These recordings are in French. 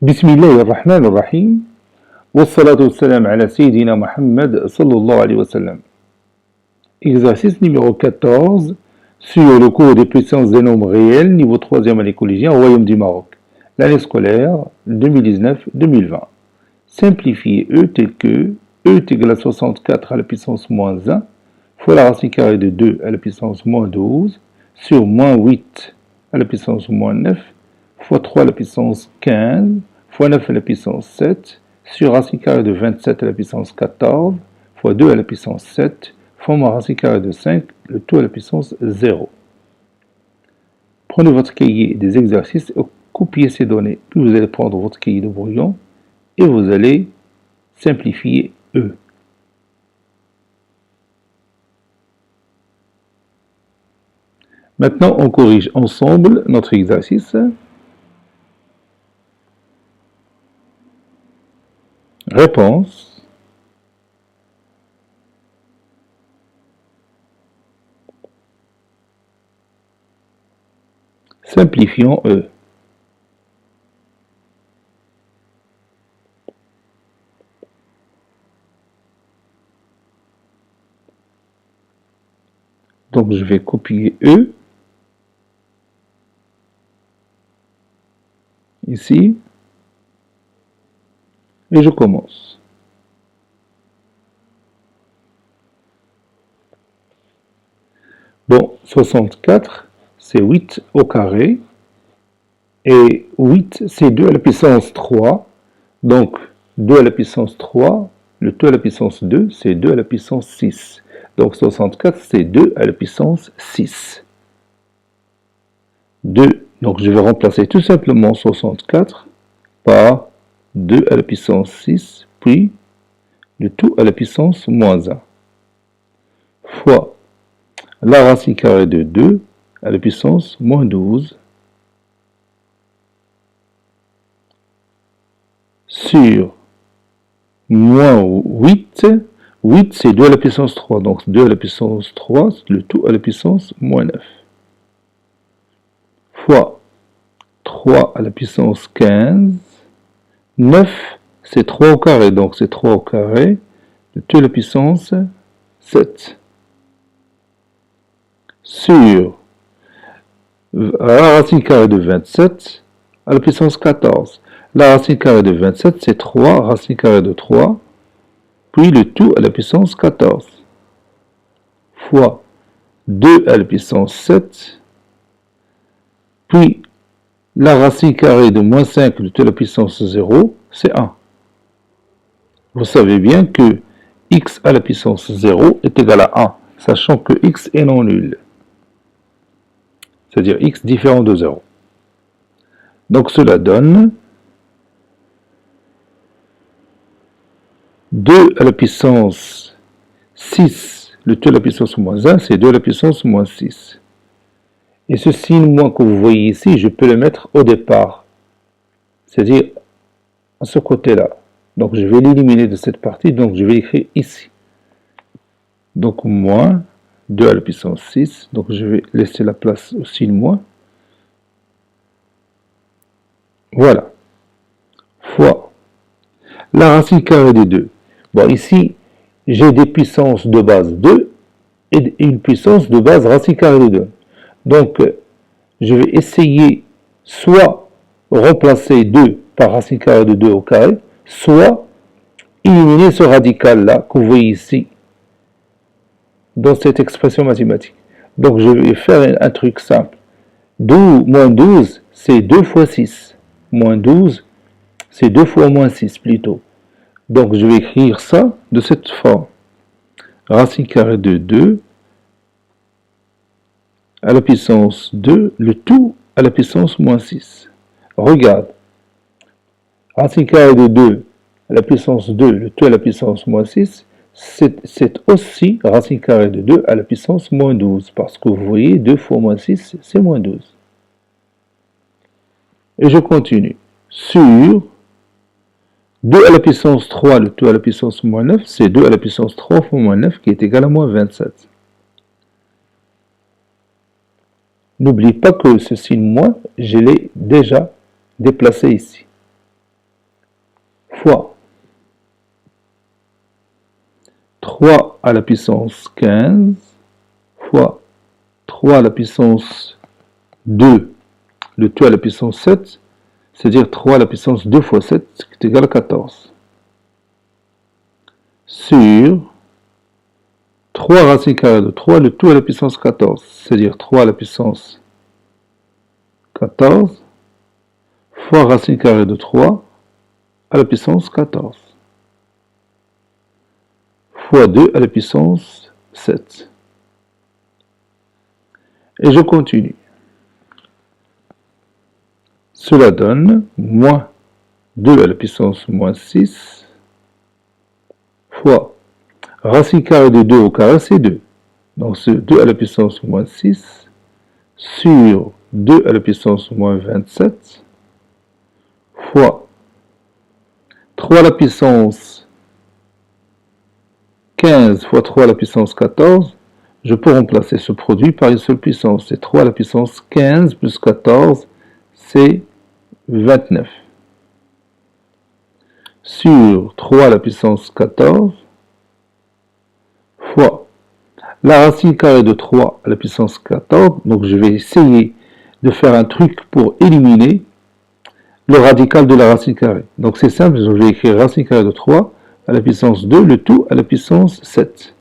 بسم الله الرحمن الرحيم والصلاة والسلام على سيدنا Mohammed sallallahu alayhi wa sallam. Exercice numéro 14 sur le cours des puissances des nombres réels, niveau 3e à l'écologien au Royaume du Maroc, l'année scolaire 2019-2020. Simplifiez E tel que E est égal à 64 à la puissance moins 1 fois la racine carrée de 2 à la puissance moins 12 sur moins 8 à la puissance moins 9 fois 3 à la puissance 15 fois 9 à la puissance 7 sur racine carrée de 27 à la puissance 14 fois 2 à la puissance 7 fois moins racine carrée de 5, le tout à la puissance 0. Prenez votre cahier des exercices et copiez ces données. Puis vous allez prendre votre cahier de brouillon et vous allez simplifier E. Maintenant, on corrige ensemble notre exercice. Réponse. Simplifions E. Donc je vais copier E ici et je commence. Bon, 64, c'est 8 au carré, et 8, c'est 2 à la puissance 3, donc 2 à la puissance 3, le 2 à la puissance 2, c'est 2 à la puissance 6. Donc 64, c'est 2 à la puissance 6. 2, donc je vais remplacer tout simplement 64 par 2 à la puissance 6, puis le tout à la puissance moins 1, fois la racine carrée de 2 à la puissance moins 12 sur moins 8. 8, c'est 2 à la puissance 3, donc 2 à la puissance 3, le tout à la puissance moins 9, fois 3 à la puissance 15. 9, c'est 3 au carré, donc c'est 3 au carré, le tout à la puissance 7. Sur la racine carrée de 27 à la puissance 14. La racine carrée de 27, c'est 3 racine carrée de 3, puis le tout à la puissance 14, fois 2 à la puissance 7, puis la racine carrée de moins 5, le tout à la puissance 0, c'est 1. Vous savez bien que x à la puissance 0 est égal à 1, sachant que x est non nul, c'est-à-dire x différent de 0. Donc cela donne 2 à la puissance 6, le tout à la puissance moins 1, c'est 2 à la puissance moins 6. Et ce signe moins que vous voyez ici, je peux le mettre au départ, c'est-à-dire à ce côté-là. Donc je vais l'éliminer de cette partie, donc je vais l'écrire ici. Donc moins 2 à la puissance 6, donc je vais laisser la place au signe moins. Voilà. Fois la racine carrée de 2. Bon, ici, j'ai des puissances de base 2 et une puissance de base racine carrée de 2. Donc, je vais essayer soit remplacer 2 par racine carrée de 2 au carré, soit éliminer ce radical-là que vous voyez ici, dans cette expression mathématique. Donc, je vais faire un truc simple. 12, moins 12, c'est 2 fois 6. Moins 12, c'est 2 fois moins 6 plutôt. Donc, je vais écrire ça de cette forme. Racine carrée de 2 à la puissance 2, le tout à la puissance moins 6. Regarde. Racine carrée de 2 à la puissance 2, le tout à la puissance moins 6, c'est aussi racine carrée de 2 à la puissance moins 12. Parce que vous voyez, 2 fois moins 6, c'est moins 12. Et je continue. Sur 2 à la puissance 3, le tout à la puissance moins 9, c'est 2 à la puissance 3 fois moins 9 qui est égal à moins 27. N'oublie pas que ce signe moins, je l'ai déjà déplacé ici. fois 3 à la puissance 15 fois 3 à la puissance 2, le tout à la puissance 7, c'est-à-dire 3 à la puissance 2 fois 7, qui est égal à 14. Sur 3 racine carrée de 3, le tout à la puissance 14, c'est-à-dire 3 à la puissance 14 fois racine carrée de 3 à la puissance 14 fois 2 à la puissance 7. Et je continue. Cela donne moins 2 à la puissance moins 6 fois racine carrée de 2 au carré, c'est 2. Donc c'est 2 à la puissance moins 6 sur 2 à la puissance moins 27 fois 3 à la puissance 15 fois 3 à la puissance 14. Je peux remplacer ce produit par une seule puissance. C'est 3 à la puissance 15 plus 14, c'est 29. Sur 3 à la puissance 14 fois la racine carrée de 3 à la puissance 14. Donc je vais essayer de faire un truc pour éliminer le radical de la racine carrée. Donc c'est simple, je vais écrire racine carrée de 3 à la puissance 2, le tout à la puissance 7.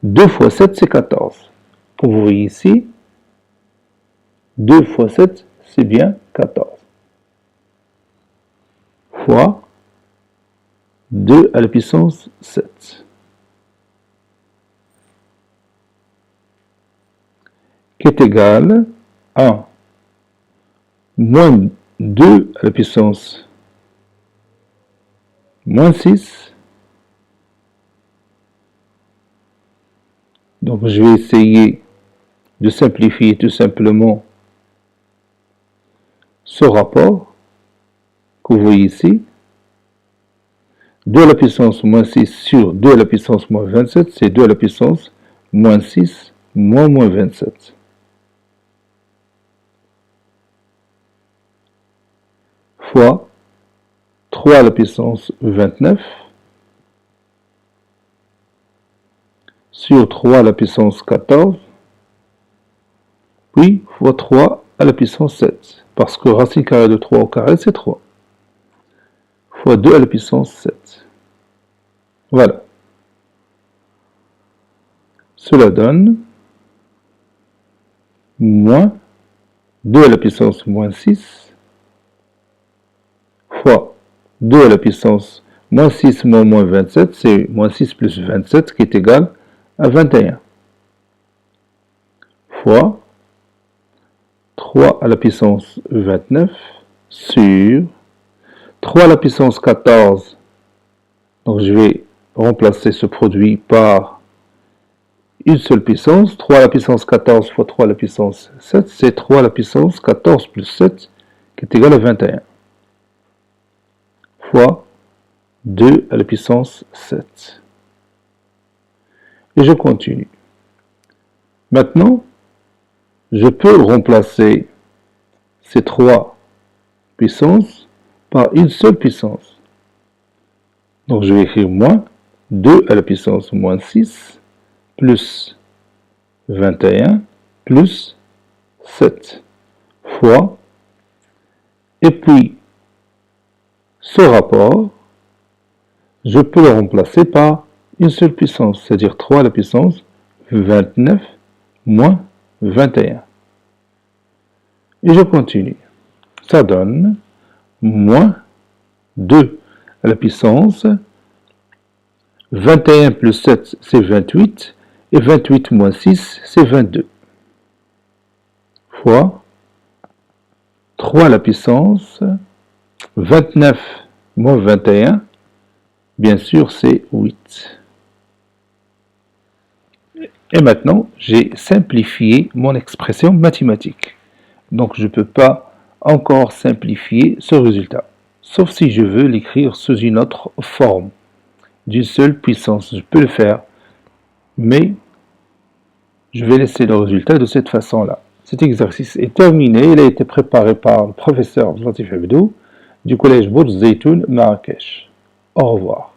2 fois 7, c'est 14. Comme vous voyez ici, 2 fois 7, c'est bien 14. Fois 2 à la puissance 7. Qui est égal à moins 2 à la puissance moins 6. Donc je vais essayer de simplifier tout simplement ce rapport que vous voyez ici. 2 à la puissance moins 6 sur 2 à la puissance moins 27, c'est 2 à la puissance moins 6 moins 27. Fois 3 à la puissance 29 sur 3 à la puissance 14, puis fois 3 à la puissance 7, parce que racine carrée de 3 au carré, c'est 3, fois 2 à la puissance 7. Voilà. Cela donne moins 2 à la puissance moins 6 fois 2 à la puissance moins 6 moins 27, c'est moins 6 plus 27 qui est égal à 21, fois 3 à la puissance 29 sur 3 à la puissance 14. Donc je vais remplacer ce produit par une seule puissance. 3 à la puissance 14 fois 3 à la puissance 7, c'est 3 à la puissance 14 plus 7 qui est égal à 21. Fois 2 à la puissance 7. Et je continue. Maintenant, je peux remplacer ces 3 puissances par une seule puissance. Donc je vais écrire moins 2 à la puissance moins 6 plus 21 plus 7 fois, et puis ce rapport, je peux le remplacer par une seule puissance, c'est-à-dire 3 à la puissance 29 moins 21. Et je continue. Ça donne moins 2 à la puissance 21 plus 7, c'est 28, et 28 moins 6, c'est 22, fois 3 à la puissance 29 moins 21, bien sûr, c'est 8. Et maintenant, j'ai simplifié mon expression mathématique. Donc, je ne peux pas encore simplifier ce résultat, sauf si je veux l'écrire sous une autre forme, d'une seule puissance. Je peux le faire, mais je vais laisser le résultat de cette façon-là. Cet exercice est terminé. Il a été préparé par le professeur Latif Abdou du collège Bourz Zeytoun, Marrakech. Au revoir.